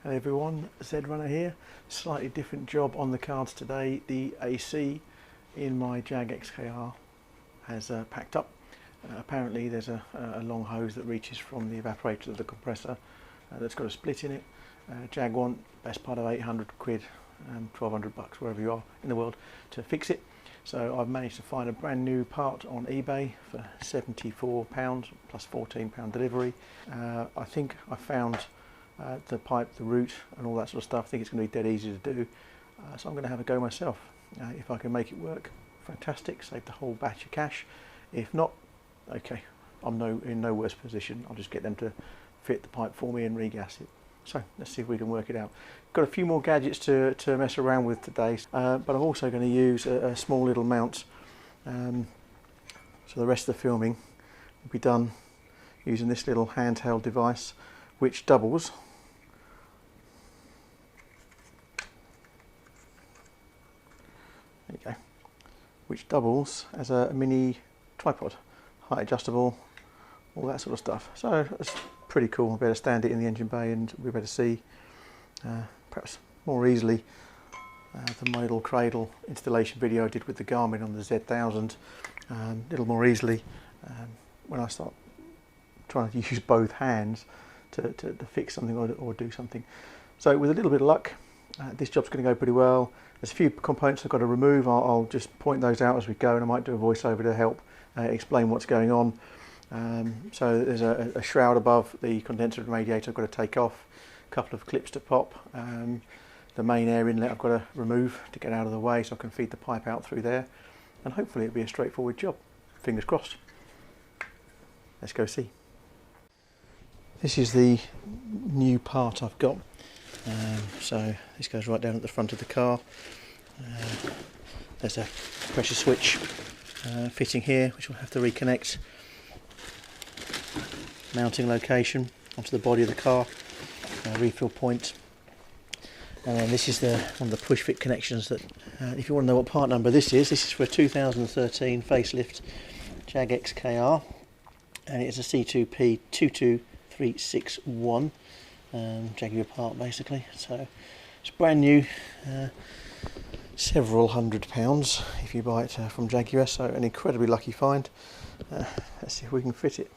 Hello everyone, Z Runner here. Slightly different job on the cards today. The AC in my Jag XKR has packed up. Apparently there's a long hose that reaches from the evaporator to the compressor that's got a split in it. Jaguar, best part of 800 quid, 1200 bucks wherever you are in the world to fix it. So I've managed to find a brand new part on eBay for £74 plus £14 delivery. I think I found the pipe, the route and all that sort of stuff. I think it's going to be dead easy to do, so I'm going to have a go myself. If I can make it work, fantastic, save the whole batch of cash. If not, okay, I'm in no worse position. I'll just get them to fit the pipe for me and regas it. So let's see if we can work it out. Got a few more gadgets to mess around with today, but I'm also going to use a small little mount, so the rest of the filming will be done using this little handheld device which doubles as a mini tripod, height adjustable, all that sort of stuff. So it's pretty cool. I better stand it in the engine bay and we better see perhaps more easily than my little cradle installation video I did with the Garmin on the Z1000. A little more easily when I start trying to use both hands to fix something or do something. So with a little bit of luck, this job's going to go pretty well. There's a few components I've got to remove. I'll just point those out as we go, and I might do a voiceover to help explain what's going on. So there's a shroud above the condenser and radiator I've got to take off, a couple of clips to pop, the main air inlet I've got to remove to get out of the way so I can feed the pipe out through there, and hopefully it'll be a straightforward job. Fingers crossed. Let's go see. This is the new part I've got. So this goes right down at the front of the car. There's a pressure switch fitting here which we'll have to reconnect. Mounting location onto the body of the car, refill point, and then this is one of the push fit connections that if you want to know what part number this is for a 2013 facelift Jag XKR, and it's a C2P22361 Jaguar part basically. So it's brand new, several £100 if you buy it from Jaguar, so an incredibly lucky find. Let's see if we can fit it.